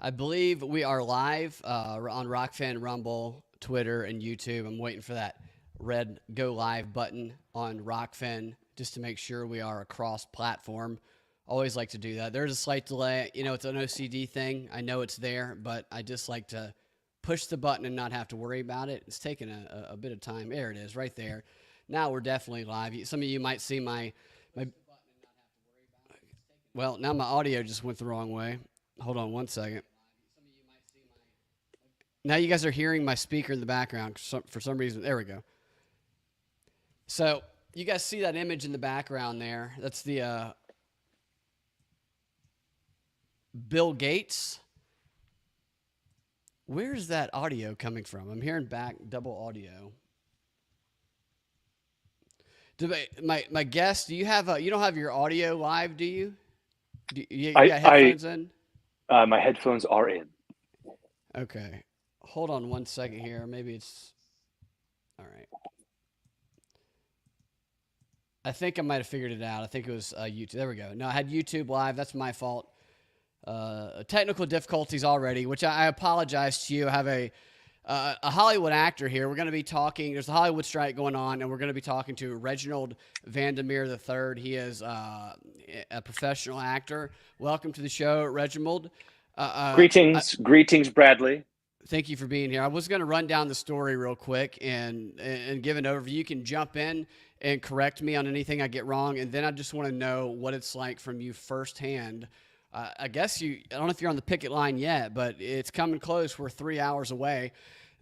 I believe we are live on Rockfan Rumble, Twitter, and YouTube. I'm waiting for that red go live button on Rockfan just to make sure we are across platform. Always like to do that. There's a slight delay. You know, it's an OCD thing. I know it's there, but I just like to push the button and not have to worry about it. It's taking a bit of time. There it is, right there. Now we're definitely live. Some of you might see my. Well, now my audio just went the wrong way. Hold on one second. Now you guys are hearing my speaker in the background for some reason. There we go. So you guys see that image in the background there? That's the Bill Gates. Where's that audio coming from? I'm hearing back double audio. My guest, do you have you don't have your audio live, do you? You I, got I, headphones in? my headphones are in. Okay. Hold on one second here. Maybe it's all right. I think I might have figured it out. I think it was YouTube. There we go. No, I had YouTube live. That's my fault. Technical difficulties already, which I apologize to you. I have a Hollywood actor here. We're going to be talking. There's a Hollywood strike going on, and we're going to be talking to Reginald Vandermeer III. He is a professional actor. Welcome to the show, Reginald. Greetings, Bradley. Thank you for being here. I was going to run down the story real quick and give an overview. You can jump in and correct me on anything I get wrong, and then I just want to know what it's like from you firsthand. I guess I don't know if you're on the picket line yet, but it's coming close. We're 3 hours away.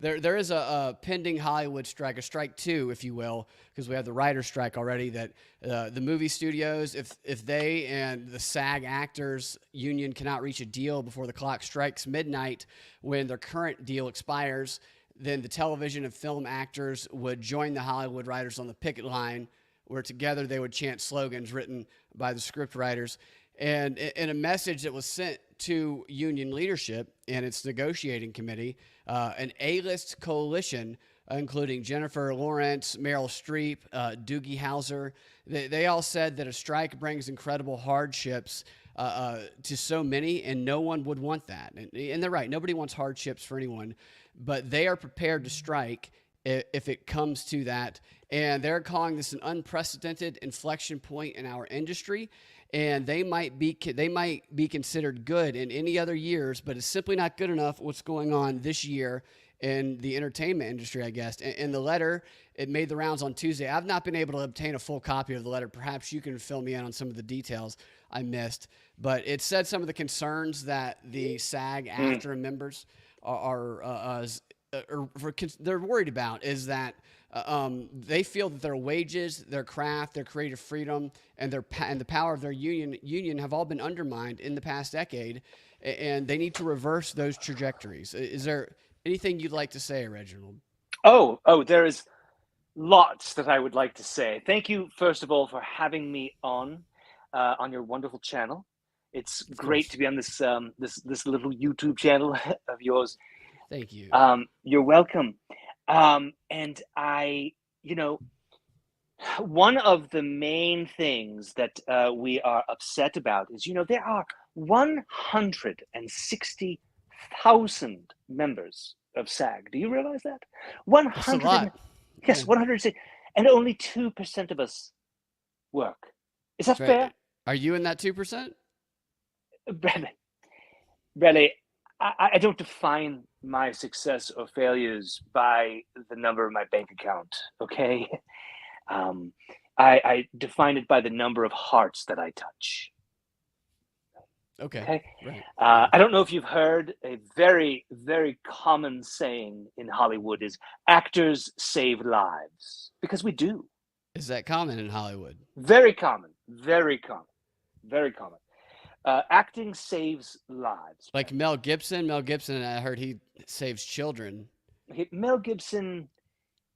There is a pending Hollywood strike, a strike two, if you will, because we have the writer's strike already, that the movie studios, if they and the SAG actors union cannot reach a deal before the clock strikes midnight when their current deal expires, then the television and film actors would join the Hollywood writers on the picket line, where together they would chant slogans written by the script writers. And in a message that was sent to union leadership and its negotiating committee, an A-list coalition, including Jennifer Lawrence, Meryl Streep, Doogie Howser, they all said that a strike brings incredible hardships to so many, and no one would want that. And they're right. Nobody wants hardships for anyone, but they are prepared to strike if it comes to that. And they're calling this an unprecedented inflection point in our industry. And they might be considered good in any other years, but it's simply not good enough what's going on this year in the entertainment industry, I guess. And the letter, it made the rounds on Tuesday. I've not been able to obtain a full copy of the letter. Perhaps you can fill me in on some of the details I missed. But it said some of the concerns that the SAG actor members they're worried about is that they feel that their wages, their craft, their creative freedom, and the power of their union have all been undermined in the past decade, and they need to reverse those trajectories. Is there anything you'd like to say, Reginald? There is lots that I would like to say. Thank you, first of all, for having me on your wonderful channel. It's great to be on this little YouTube channel of yours. Thank you. You're welcome. And one of the main things that we are upset about is, there are 160,000 members of SAG. Do you realize that? That's a lot. Yes, 160, and only 2% of us work. Is that fair? Are you in that 2%? Bradley, I don't define my success or failures by the number of my bank account, okay? I define it by the number of hearts that I touch. Okay. Right. I don't know if you've heard a very, very common saying in Hollywood is actors save lives, because we do. Is that common in Hollywood? Very common, very common, very common. Acting saves lives. Like Mel Gibson, I heard he saves children. Mel Gibson,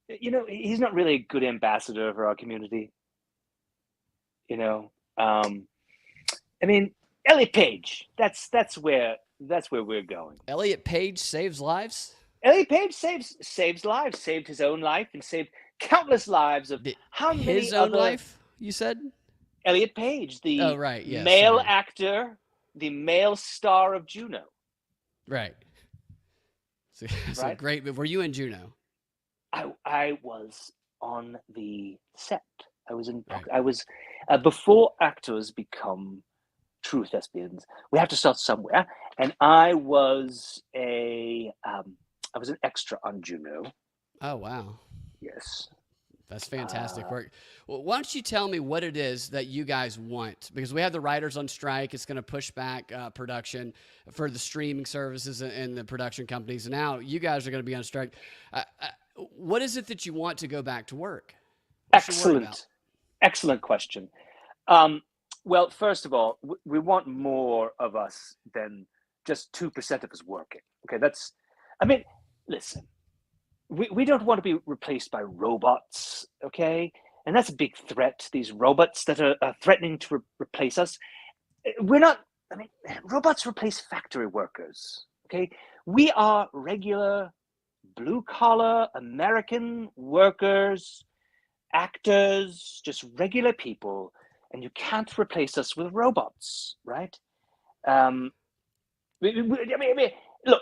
he's not really a good ambassador for our community. Elliot Page, that's where we're going. Elliot Page saves lives? Elliot Page saves lives, saved his own life, and saved countless lives of his own life, you said? Elliot Page, the male actor, the male star of Juno. Right. So right? great. But were you in Juno? I was on the set. I was in. Right. I was before actors become true thespians. We have to start somewhere, and I was an extra on Juno. Oh, wow. Yes. That's fantastic Uh, work. Well, why don't you tell me what it is that you guys want? Because we have the writers on strike. It's going to push back production for the streaming services and the production companies. And now you guys are going to be on strike. What is it that you want to go back to work? What you worry about? excellent, excellent question. Um, well, first of all, we want more of us than just 2% of us working. Okay, that's. I mean, listen, we don't want to be replaced by robots, okay? And that's a big threat. These robots that are threatening to replace us. We're not. I mean, robots replace factory workers. Okay, we are regular blue collar American workers, actors, just regular people, and you can't replace us with robots, right? Um, I mean, look,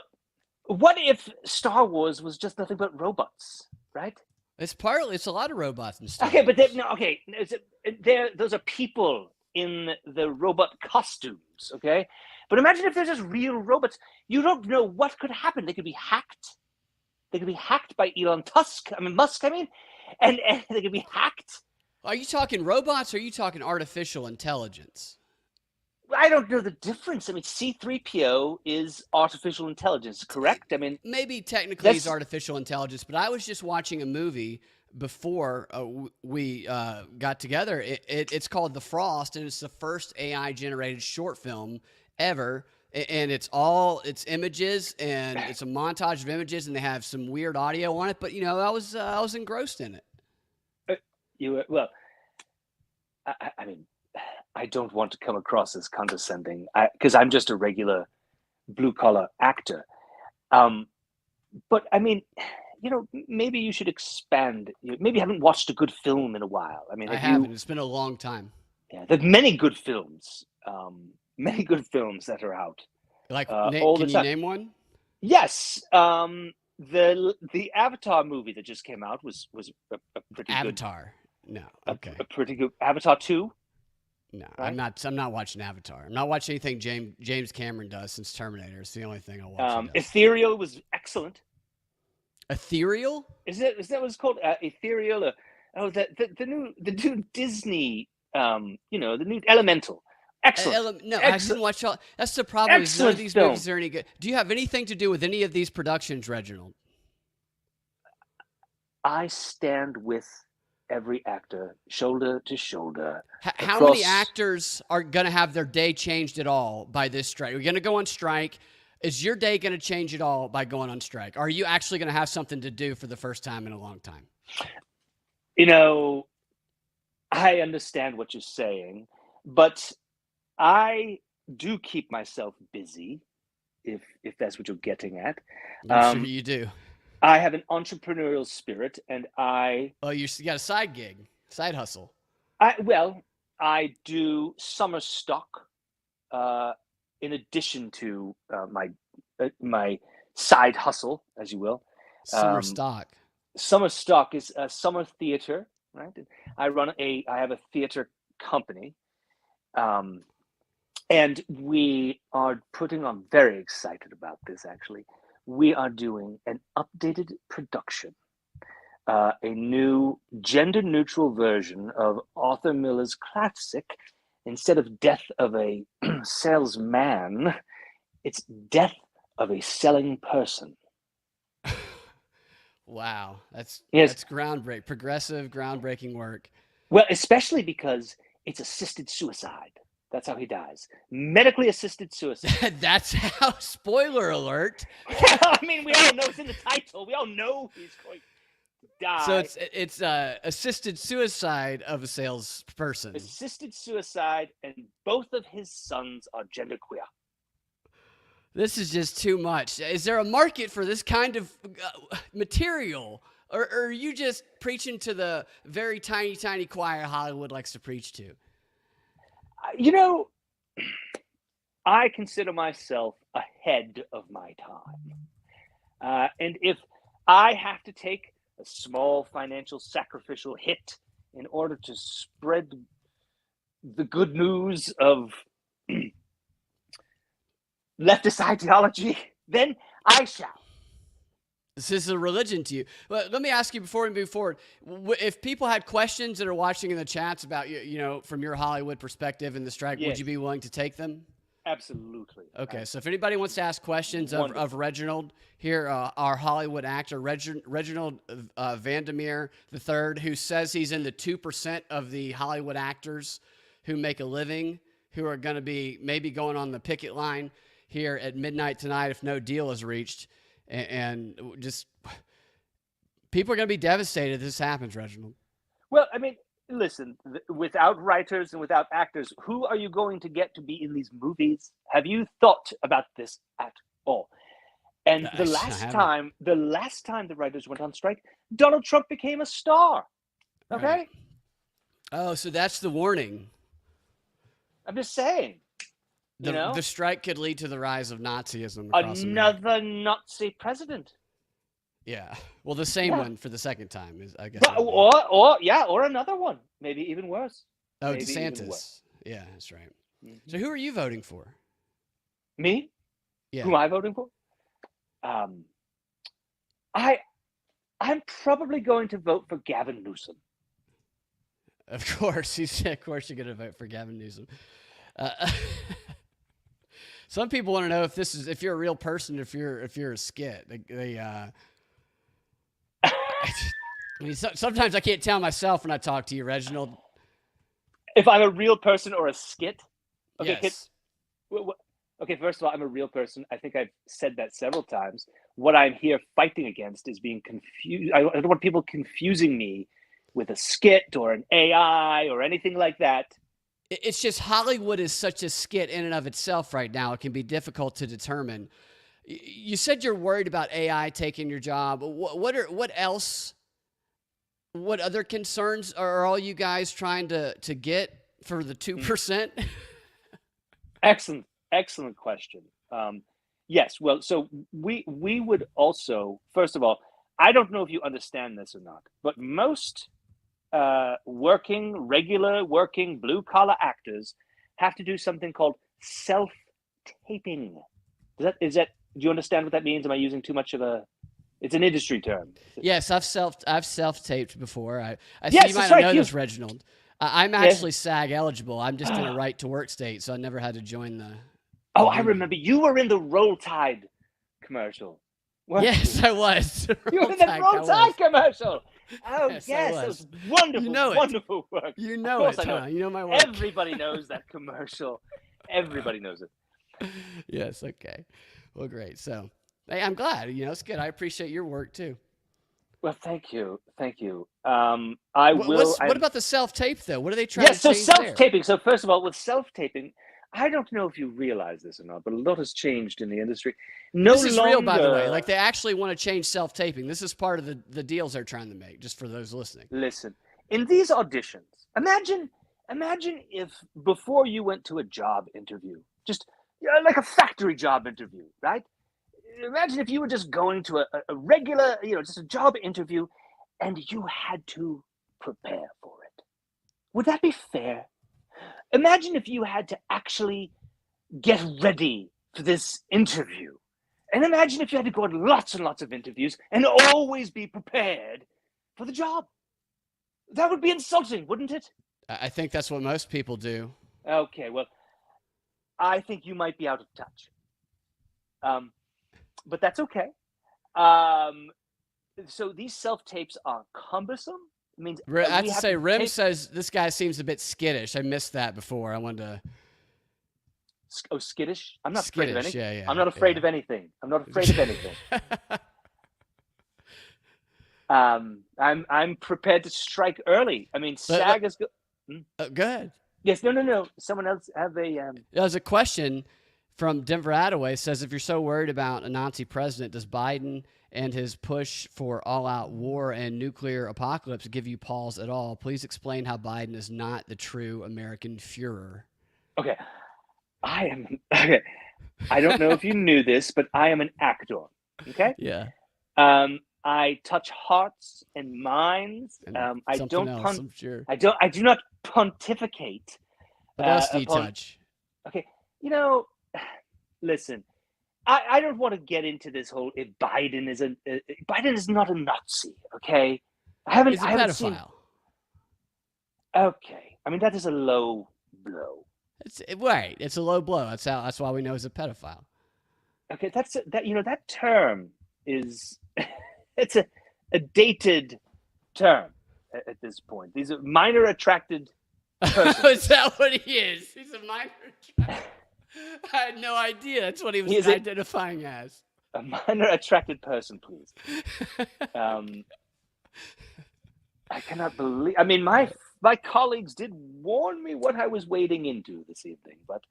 what if Star Wars was just nothing but robots, right? It's a lot of robots in Star Okay, but Wars. no, okay, those are people in the robot costumes, okay? But imagine if they're just real robots. You don't know what could happen. They could be hacked. They could be hacked by Elon Musk. Musk. I mean, and they could be hacked. Are you talking robots or are you talking artificial intelligence? I don't know the difference. I mean, C3PO is artificial intelligence, correct? I mean, Maybe technically it's that's artificial intelligence, but I was just watching a movie before we got together. It's called The Frost, and it's the first AI generated short film ever. And it's images, and it's a montage of images, and they have some weird audio on it. But I was engrossed in it. well. I mean, I don't want to come across as condescending because I'm just a regular blue collar actor. Um, but I mean, maybe you should expand. Maybe you haven't watched a good film in a while. I mean, I have you? haven't. It's been a long time. Yeah, there's many good films. Many good films that are out Like, all the can you time. name one? Yes, the Avatar movie that just came out was a pretty good. Avatar. No. A, Okay. a pretty good Avatar 2. No, Right? I'm not watching Avatar. I'm not watching anything James Cameron does since Terminator. It's the only thing I'll watch he does. Ethereal was excellent. Ethereal? Is that what it's called? Ethereal? The new Disney. The new Elemental. Excellent. No, I didn't Excellent. watch all. That's the problem. Is none of Excellent these film. movies are any good. Do you have anything to do with any of these productions, Reginald? I stand with every actor, shoulder to shoulder. How many Across. actors are going to have their day changed at all by this strike? We're going to go on strike. Is your day going to change at all by going on strike? Are you actually going to have something to do for the first time in a long time? I understand what you're saying, but I do keep myself busy, if that's what you're getting at. I'm sure you do. I have an entrepreneurial spirit, and Oh, you got a side gig, side hustle. I do summer stock, in addition to my side hustle, as you will. Summer stock. Summer stock is a summer theater, right? I have a theater company, and we are putting on. Very excited about this, actually. We are doing an updated production, a new gender-neutral version of Arthur Miller's classic. Instead of Death of a Salesman, it's Death of a Selling Person. Wow, that's Yes. progressive, groundbreaking work. Well, especially because it's assisted suicide. That's how he dies. Medically assisted suicide. That's how. Spoiler alert. I mean, we all know it's in the title. We all know he's going to die. So it's assisted suicide of a salesperson. Assisted suicide, and both of his sons are genderqueer. This is just too much. Is there a market for this kind of material? Or are you just preaching to the very tiny, tiny choir Hollywood likes to preach to? I consider myself a ahead of my time. And if I have to take a small financial sacrificial hit in order to spread the good news of leftist ideology, then I shall. This is a religion to you. But let me ask you before we move forward, if people had questions that are watching in the chats about from your Hollywood perspective and the strike, Yes. Would you be willing to take them? Absolutely. Okay, so if anybody wants to ask questions of Reginald here, our Hollywood actor, Reginald Vandermeer III, who says he's in the 2% of the Hollywood actors who make a living, who are going to be maybe going on the picket line here at midnight tonight if no deal is reached. And just people are going to be devastated if this happens, Reginald. Well, I mean, listen, without writers and without actors, who are you going to get to be in these movies? Have you thought about this at all? And the last time the writers went on strike, Donald Trump became a star. Okay? Right. Oh, so that's the warning. I'm just saying. The strike could lead to the rise of Nazism across another Nazi president. Yeah. Well, the same one for the second time is, I guess. Or another one, maybe even worse. Oh, DeSantis. Yeah, that's right. Mm-hmm. So, who are you voting for? Me? Yeah. Who am I voting for? I'm probably going to vote for Gavin Newsom. Of course, you're going to vote for Gavin Newsom. Some people want to know if you're a real person, if you're a skit. I mean, sometimes I can't tell myself when I talk to you, Reginald. If I'm a real person or a skit? Okay, yes. Okay, first of all, I'm a real person. I think I've said that several times. What I'm here fighting against is being confused. I don't want people confusing me with a skit or an AI or anything like that. It's just Hollywood is such a skit in and of itself right now. It can be difficult to determine. You said you're worried about AI taking your job. What else? What other concerns are all you guys trying to get for the 2%? Excellent question. Yes. Well, so we would also, first of all, I don't know if you understand this or not, but most regular working blue collar actors have to do something called self-taping. Do you understand what that means? Am I using too much of a? It's an industry term. Yes, I've self-taped before. I yes, you might not know this, Reginald. I'm actually SAG eligible. I'm just in a right to work state, so I never had to join the. Oh, I remember you were in the Roll Tide commercial. Yes, I was. You were in the Roll Tide commercial. Oh, yes, that was wonderful, wonderful work. You know it, huh? You know my work. Everybody knows that commercial. Everybody knows it. Yes, okay. Well, great. So, hey, I'm glad. It's good. I appreciate your work, too. Well, thank you. What about the self-tape, though? What are they trying to change there? Yes, so self-taping. So, first of all, with self-taping, I don't know if you realize this or not, but a lot has changed in the industry. This is real, by the way. Like, they actually want to change self-taping. This is part of the deals they're trying to make, just for those listening. Listen, in these auditions, imagine if before you went to a job interview, just like a factory job interview, right? Imagine if you were just going to a regular, just a job interview, and you had to prepare for it. Would that be fair? Imagine if you had to actually get ready for this interview. And imagine if you had to go on lots and lots of interviews and always be prepared for the job. That would be insulting, wouldn't it? I think that's what most people do. Okay, well, I think you might be out of touch. But that's okay. So these self-tapes are cumbersome. I have to say, Rim says this guy seems a bit skittish. I missed that before. I wanted to. Oh, skittish? I'm not afraid of anything. Yeah, I'm not afraid of anything. I'm not afraid of anything. I'm prepared to strike early. I mean, SAG is good. Go ahead. Yes, no. Someone else have a. There's a question from Denver Attaway. Says, if you're so worried about a Nazi president, does Biden and his push for all-out war and nuclear apocalypse give you pause at all? Please explain how Biden is not the true American Führer. Okay. I don't know if you knew this, but I am an actor. Okay. Yeah. I touch hearts and minds. And I something don't else, I'm sure. I do not pontificate What else do you upon. touch? Okay, you know, listen. I don't want to get into this whole. If Biden is Biden is not a Nazi. Okay, He's a I haven't seen. pedophile. Okay, I mean that is a low blow. It's right. It's a low blow. That's why we know he's a pedophile. Okay, that term is it's a dated term at this point. These are minor attracted persons. Is that what he is? He's a minor attracted. I had no idea. That's what he was identifying as. A minor attracted person, please. I cannot believe. I mean, my colleagues did warn me what I was wading into this evening, but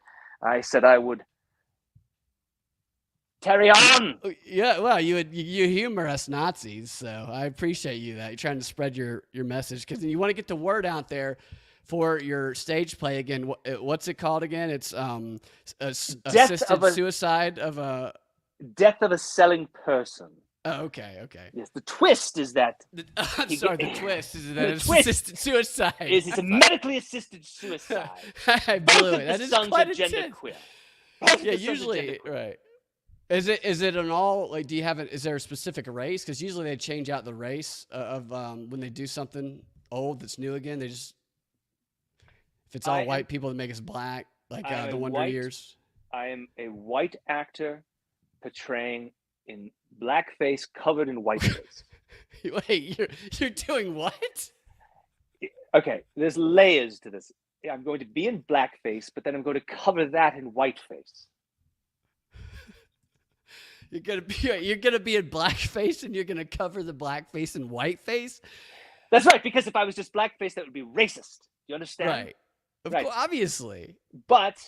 I said I would carry on. Yeah, well, you humor us Nazis, so I appreciate you that you're trying to spread your message because you want to get the word out there for your stage play again. What's it called again? It's assisted suicide of a death of a selling person. Oh, okay. Yes, the twist is that. The twist is that it's assisted suicide. It's a medically assisted suicide. I blew it. That is quite a genderqueer. Yeah, usually, right. Is it an all, like, do you have it, is there a specific race? Because usually they change out the race of when they do something old that's new again. They just, if it's all white people, they make us black, like the Wonder Years. I am a white actor portraying in blackface covered in whiteface. Wait, you're doing what? Okay, there's layers to this. I'm going to be in blackface, but then I'm going to cover that in whiteface. You're gonna be in blackface, and you're gonna cover the blackface in whiteface. That's right, because if I was just blackface, that would be racist. Do you understand? Right. Of course, obviously. But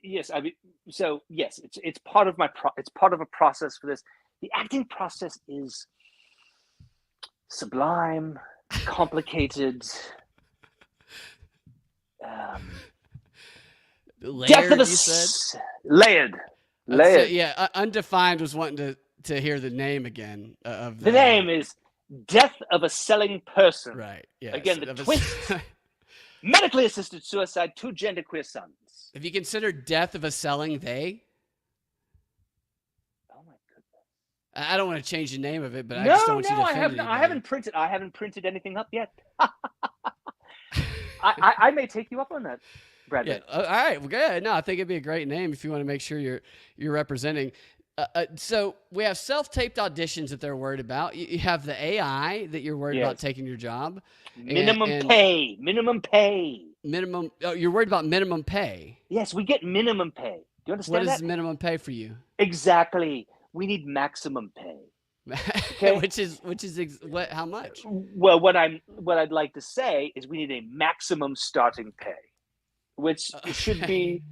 yes, I mean, so yes, it's part of it's part of a process for this. The acting process is sublime, complicated. Layered, you said? Layered. Yeah, Undefined was wanting to hear the name again of the name is Death of a Selling Person. Right. Yeah. Again, the twist. Medically assisted suicide, 2 genderqueer sons. Have you considered Death of a Selling They? Oh my goodness. I don't want to change the name of it, but I just don't want you to offend anybody. I haven't printed anything up yet. I may take you up on that, Brad. Yeah. All right. Well, good. No, I think it'd be a great name if you want to make sure you're representing. So we have self-taped auditions that they're worried about. You have the AI that you're worried about taking your job. Minimum pay. Oh, you're worried about minimum pay. Yes, we get minimum pay. Do you understand What is minimum pay for you? Exactly. We need maximum pay. Okay? which is what? How much? Well, what I'd like to say is we need a maximum starting pay, which should be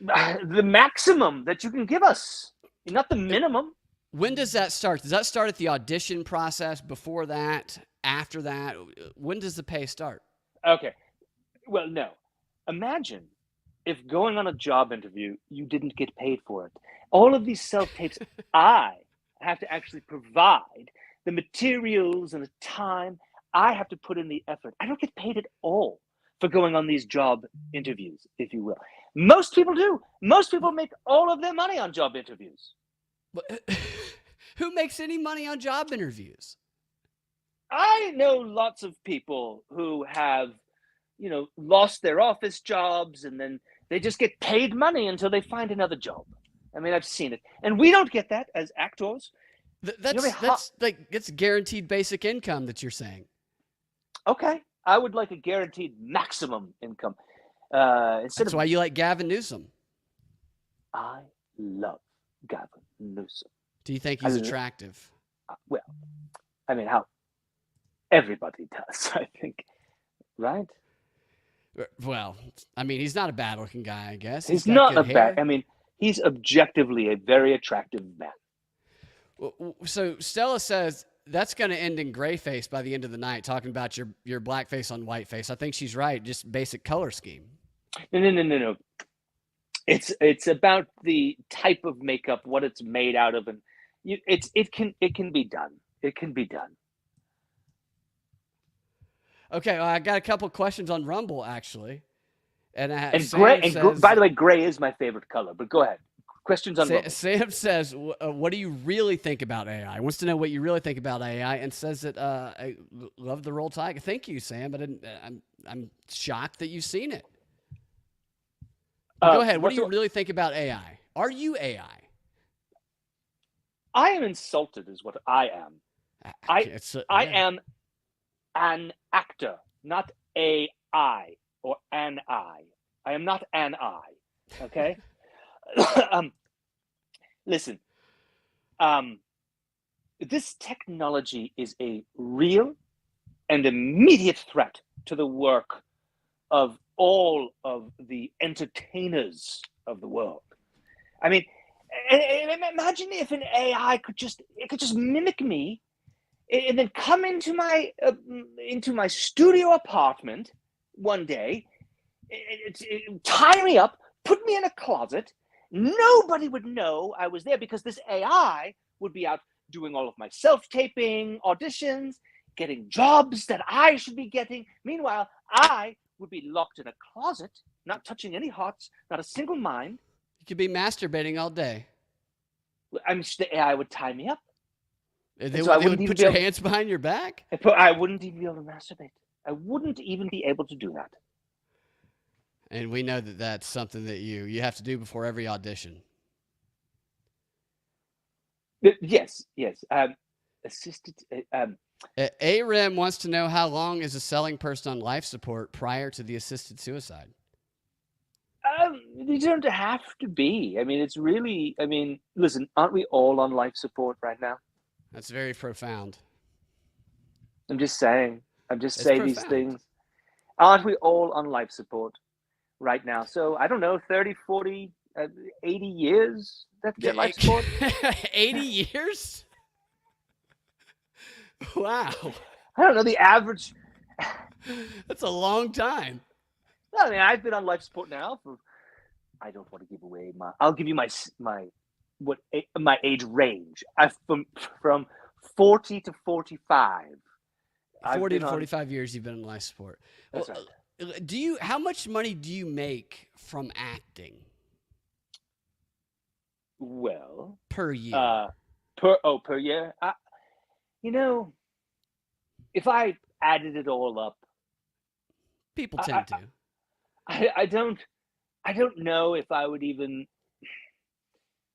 the maximum that you can give us, not the minimum. When does that start? Does that start at the audition process? Before that? After that? When does the pay start? Okay. Well, no. Imagine if going on a job interview, you didn't get paid for it. All of these self-tapes, I have to actually provide the materials and the time. I have to put in the effort. I don't get paid at all for going on these job interviews, if you will. Most people do. Most people make all of their money on job interviews. Who makes any money on job interviews? I know lots of people who have, lost their office jobs and then they just get paid money until they find another job. I mean, I've seen it. And we don't get that as actors. That's guaranteed basic income that you're saying. Okay. I would like a guaranteed maximum income. That's why you like Gavin Newsom. I love Gavin Newsom. Do you think he's attractive? Well, I mean, how everybody does, I think. Right? Well, I mean, he's not a bad-looking guy, I guess. He's not a bad. I mean, he's objectively a very attractive man. So Stella says that's going to end in gray face by the end of the night, talking about your black face on white face. I think she's right. Just basic color scheme. No. It's about the type of makeup, what it's made out of, and it can be done. It can be done. Okay, well, I got a couple questions on Rumble actually, and And Sam by says. the way, gray is my favorite color. But go ahead. Questions on Rumble. Sam says, "What do you really think about AI?" Wants to know what you really think about AI, and says that I love the Roll Tide. Thank you, Sam. I'm shocked that you've seen it. But go ahead. What do you really think about AI? Are you AI? I am insulted, is what I am. I am an actor, not AI or an I. I am not an I. Okay. Listen. This technology is a real and immediate threat to the work of all of the entertainers of the world. I mean, imagine if an AI could just mimic me and then come into my studio apartment one day, tie me up, put me in a closet. Nobody would know I was there because this AI would be out doing all of my self-taping, auditions, getting jobs that I should be getting. Meanwhile, I would be locked in a closet, not touching any hearts, not a single mind. You could be masturbating all day. I'm sure the AI would tie me up. They would put your hands behind your back? I wouldn't even be able to masturbate. I wouldn't even be able to do that. And we know that that's something that you have to do before every audition. Yes. Assisted. AREM wants to know how long is a selling person on life support prior to the assisted suicide? You don't have to be. I mean, it's really. I mean, listen, aren't we all on life support right now? That's very profound. I'm just saying. I'm just saying these things. Aren't we all on life support right now? So I don't know, 30, 40, 80 years that get life support. 80 years? Wow. I don't know the average. That's a long time. I mean, I've been on life support now for. I don't want to give away my. I'll give you my age range. From 40 to 45. 40 to 45 years you've been in life support. That's right. How much money do you make from acting? Well, per year. Per year. If I added it all up, people tend to. I don't know if I would even.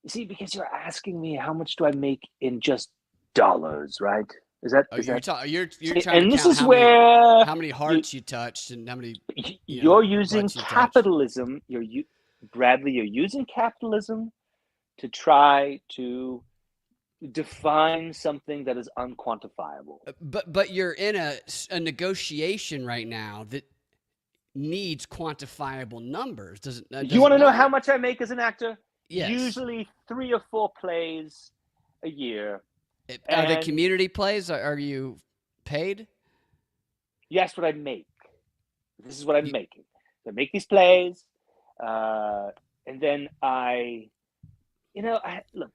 You see, because you're asking me how much do I make in just dollars, right? Is that? You're trying and to this count is where how many hearts you touched and how many. You're using capitalism. Bradley. You're using capitalism to try to define something that is unquantifiable. But you're in a negotiation right now that needs quantifiable numbers. Do you want to know how much I make as an actor? Yes. Usually 3 or 4 plays a year. Are they community plays? Are you paid? Yes, what I make. This is what I'm making. So I make these plays, and then look.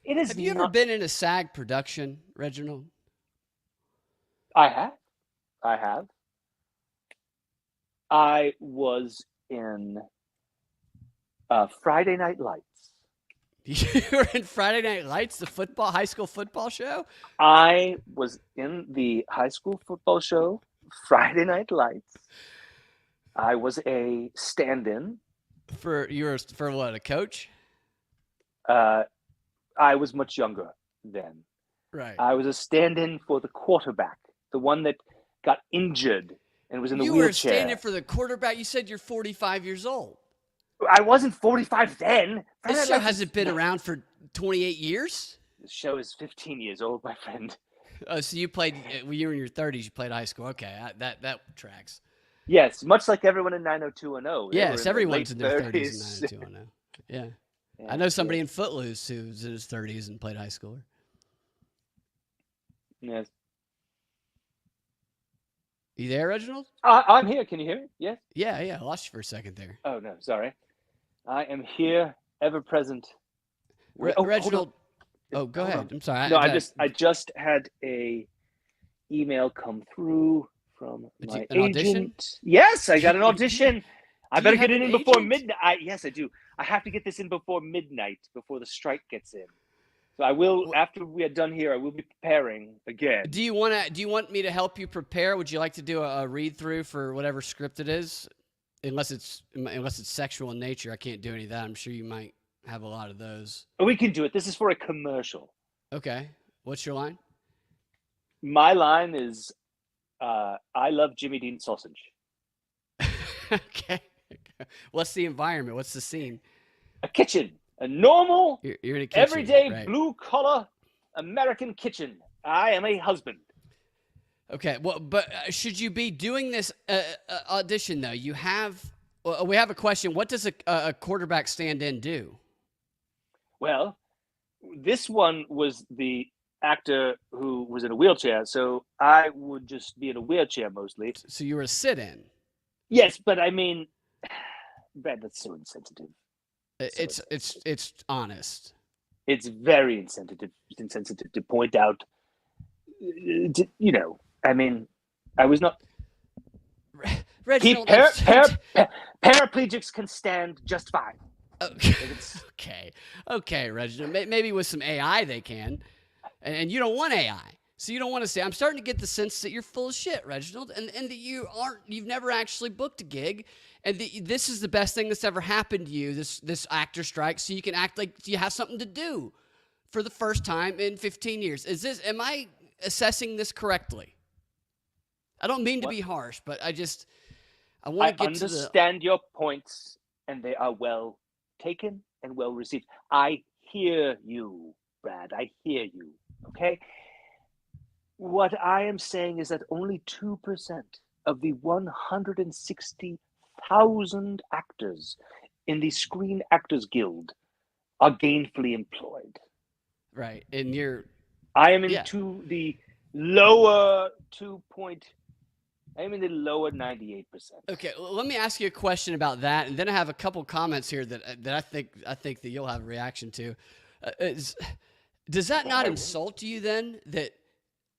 It is. Have you ever been in a SAG production, Reginald? I have. I was in Friday Night Lights. You were in Friday Night Lights, the high school football show? I was in the high school football show, Friday Night Lights. I was a stand-in. For what, a coach? I was much younger then. Right. I was a stand-in for the quarterback, the one that got injured and was in the wheelchair. You were a stand-in for the quarterback. You said you're 45 years old. I wasn't 45 then. This show hasn't been around for 28 years? The show is 15 years old, my friend. Oh, so you were in your 30s, you played high school. Okay, that tracks. Yes, much like everyone in 90210. Yes, everyone's in their 30s in 90210. Yeah. I know somebody in Footloose who's in his 30s and played high schooler. Yes. You there, Reginald? I'm here. Can you hear me? Yes. Yeah. I lost you for a second there. Oh no, sorry. I am here, ever present. Reginald. Hold on. Go ahead. I'm sorry. No, I just had a email come through from my an agent. audition? Yes, I got an audition. I better get it in before midnight. Yes, I do. I have to get this in before midnight, before the strike gets in. So I will, after we are done here, I will be preparing again. Do you want me to help you prepare? Would you like to do a read through for whatever script it is? Unless it's sexual in nature, I can't do any of that. I'm sure you might have a lot of those. We can do it. This is for a commercial. Okay. What's your line? My line is, I love Jimmy Dean sausage. Okay. What's the environment? What's the scene? A kitchen. A normal, you're in a kitchen, everyday, right? blue-collar American kitchen. I am a husband. Okay. Well, but should you be doing this audition, though? We have a question. What does a quarterback stand-in do? Well, this one was the actor who was in a wheelchair, so I would just be in a wheelchair mostly. So you were a sit-in? Yes, but I mean, Brad, that's so insensitive. It's honest. It's very insensitive to point out. I mean, I was not. Reginald, paraplegics can stand just fine. Okay, Reginald. Maybe with some AI they can, and you don't want AI, so you don't want to say. I'm starting to get the sense that you're full of shit, Reginald, and that you've never actually booked a gig, and this is the best thing that's ever happened to you. This actor strike, so you can act like you have something to do for the first time in 15 years. Am I assessing this correctly? I don't mean to be harsh, but I want to get to understand your points, and they are well taken and well received. I hear you, Brad. I hear you. Okay? What I am saying is that only 2% of the 160,000 actors in the Screen Actors Guild are gainfully employed. Right. And I am into the lower I'm in the lower 98%. Okay, well, let me ask you a question about that, and then I have a couple comments here that I think that you'll have a reaction to. Does that not insult you then that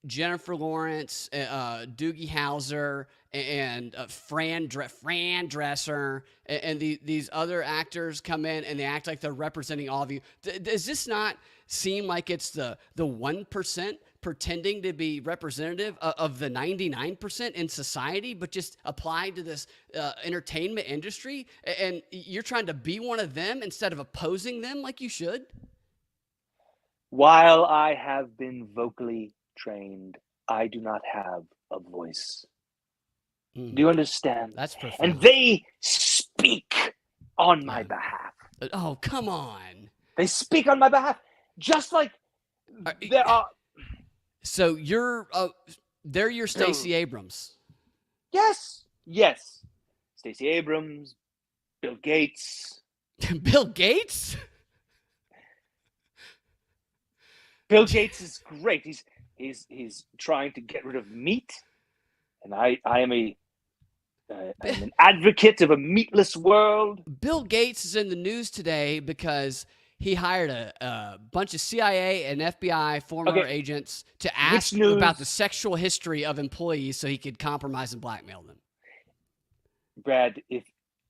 Jennifer Lawrence, Doogie Howser, and Fran Dresser, and these other actors come in and they act like they're representing all of you? Does this not seem like it's the 1% pretending to be representative of the 99% in society, but just applied to this entertainment industry? And you're trying to be one of them instead of opposing them like you should? While I have been vocally trained, I do not have a voice. Do you understand? That's profound. And they speak on my behalf. Oh, come on. They speak on my behalf, just like there are. So they're your Stacey Abrams. Yes. Stacey Abrams, Bill Gates. Bill Gates? Bill Gates is great. He's trying to get rid of meat, and I am I'm an advocate of a meatless world. Bill Gates is in the news today because he hired a bunch of CIA and FBI former agents to ask about the sexual history of employees so he could compromise and blackmail them. Brad, if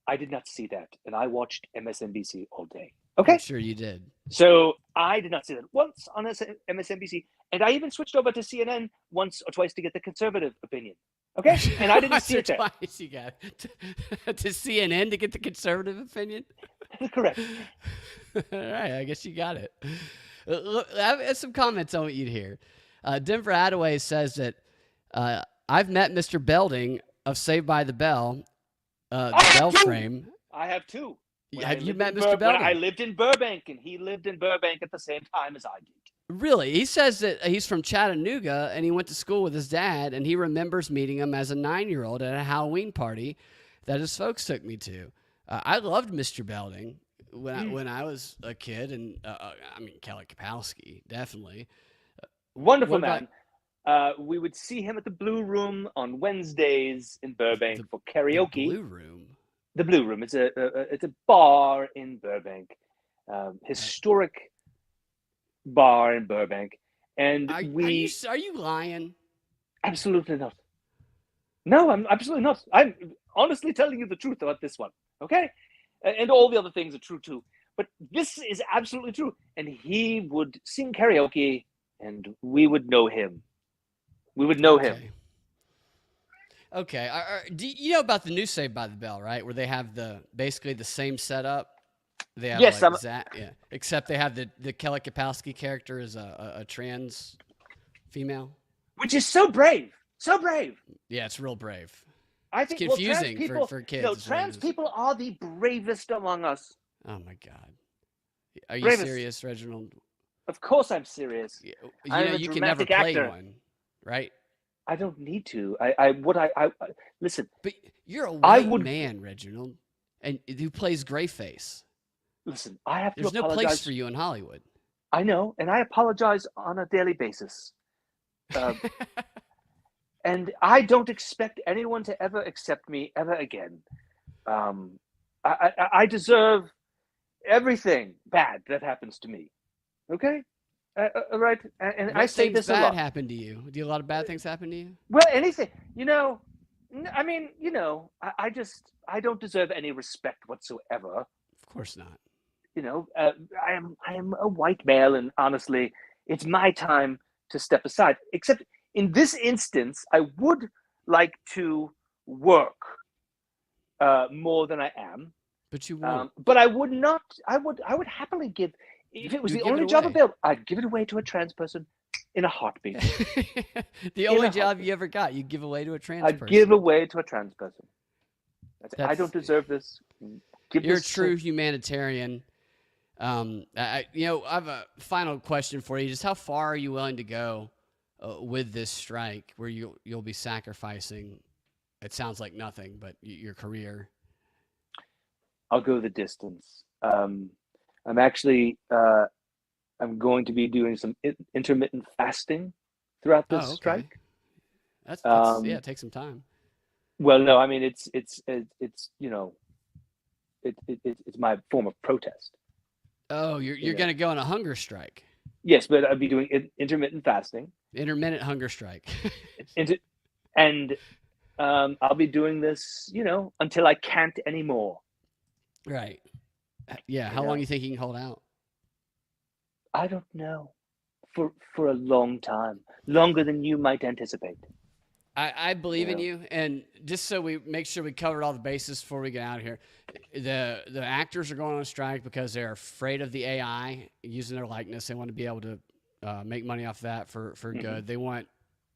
I did not see that, and I watched MSNBC all day. Okay? I'm sure you did. So I did not see that once on MSNBC, and I even switched over to CNN once or twice to get the conservative opinion. Okay? And I didn't see it there. Twice you got to CNN to get the conservative opinion? Correct. All right, I guess you got it. Look, I have some comments I want you to hear. Denver Attaway says that I've met Mr. Belding of Saved by the Bell, the Bell frame. I have too. Have you met Mr. Belding? I lived in Burbank, and he lived in Burbank at the same time as I did. Really? He says that he's from Chattanooga, and he went to school with his dad, and he remembers meeting him as a 9-year-old at a Halloween party that his folks took me to. I loved Mr. Belding when I was a kid, and Kelly Kapowski, definitely. Wonderful man. We would see him at the Blue Room on Wednesdays in Burbank for karaoke. The Blue Room? The Blue Room. It's a bar in Burbank, historic bar in Burbank, and we Are you lying? absolutely not. No, I'm absolutely not. I'm honestly telling you the truth about this one. Okay, and all the other things are true too. But this is absolutely true. And he would sing karaoke, and we would know him. We would know him. Okay. Okay. Do you know about the new Saved by the Bell, right? Where they have basically the same setup. They have Yes, like Zach, yeah. Except they have the Kelly Kapowski character as a trans female. which is so brave. So brave. Yeah, it's real brave. I It's think, well, trans confusing people, for kids. trans people are the bravest among us. Oh my god. Are you Bravest. serious, Reginald? Of course I'm serious. You I'm know a you can never dramatic play actor. one, right? I don't need to. Listen. But you're a I white would man, Reginald, and who plays Grayface. listen. I have to There's no apologize. place for you in Hollywood. I know, and I apologize on a daily basis. And I don't expect anyone to ever accept me ever again. I deserve everything bad that happens to me. Okay, right? And What I say things this a bad lot. happen to you? Do a lot of bad things happen to you? Well, anything, I mean, I don't deserve any respect whatsoever. Of course not. I am a white male, and honestly, it's my time to step aside. Except in this instance, I would like to work more than I am. But you won't. But I would not. I would happily give. If it was the only job available, I'd give it away to a trans person in a heartbeat. The only job you ever got, you give away to a trans person. I'd give away to a trans person. I don't deserve this. You're a true humanitarian. I have a final question for you. Just how far are you willing to go with this strike, where you'll be sacrificing? It sounds like nothing, but your career. I'll go the distance. I'm actually I'm going to be doing some intermittent fasting throughout this strike. That's take some time. Well, no, I mean it's my form of protest. Oh, you're going to go on a hunger strike. Yes, but I'll be doing intermittent fasting. Intermittent hunger strike. And I'll be doing this, until I can't anymore. Right. Yeah. How long do you think you can hold out? I don't know. For a long time. Longer than you might anticipate. I believe in you. And just so we make sure we covered all the bases before we get out of here, the actors are going on strike because they're afraid of the AI using their likeness. They want to be able to make money off that for good. They want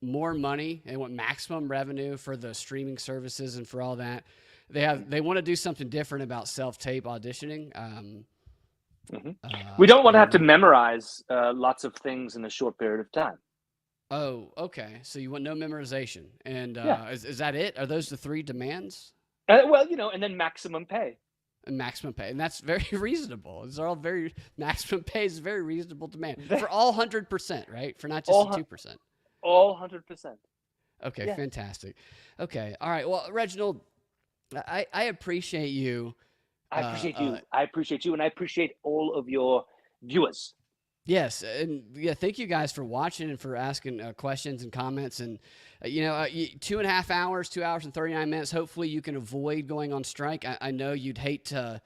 more money. They want maximum revenue for the streaming services and for all that. They want to do something different about self-tape auditioning. We don't want to have to memorize lots of things in a short period of time. Oh, okay. So you want no memorization, and is that it? Are those the three demands? Well, and then maximum pay. And maximum pay, and that's very reasonable. It's all maximum pay is a very reasonable demand for all 100%, right? For not just 2%. All 100%. Okay, fantastic. Okay, all right. Well, Reginald, I appreciate you. I appreciate you. I appreciate you, and I appreciate all of your viewers. Yes, and thank you guys for watching and for asking questions and comments. And 2.5 hours, 2 hours and 39 minutes. Hopefully, you can avoid going on strike. I know you'd hate to,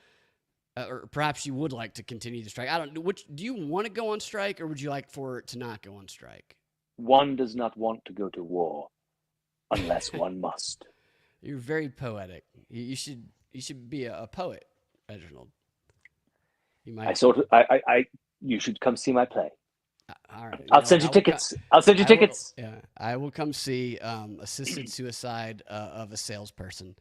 or perhaps you would like to continue the strike. I don't know. Do you want to go on strike, or would you like for it to not go on strike? One does not want to go to war unless one must. You're very poetic. You should be a poet, Reginald. You might. You should come see my play. All right. I'll send you tickets. I'll send you tickets. I will come see assisted suicide of a salesperson.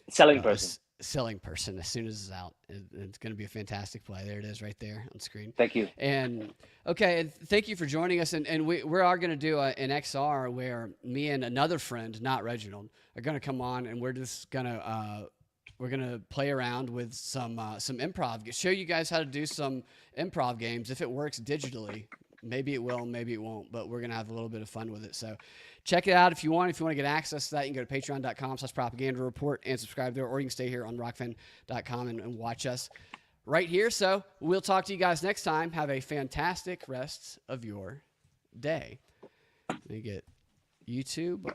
Selling person. Selling person as soon as it's out. It's going to be a fantastic play. There it is right there on screen. Thank you. And thank you for joining us. And we are going to do an XR where me and another friend, not Reginald, are going to come on, and we're just going to we're going to play around with some improv. Show you guys how to do some improv games if it works digitally. Maybe it will, maybe it won't, but we're going to have a little bit of fun with it. So check it out if you want. If you want to get access to that, you can go to patreon.com/propaganda report and subscribe there, or you can stay here on rockfin.com and watch us right here. So we'll talk to you guys next time. Have a fantastic rest of your day. Let me get YouTube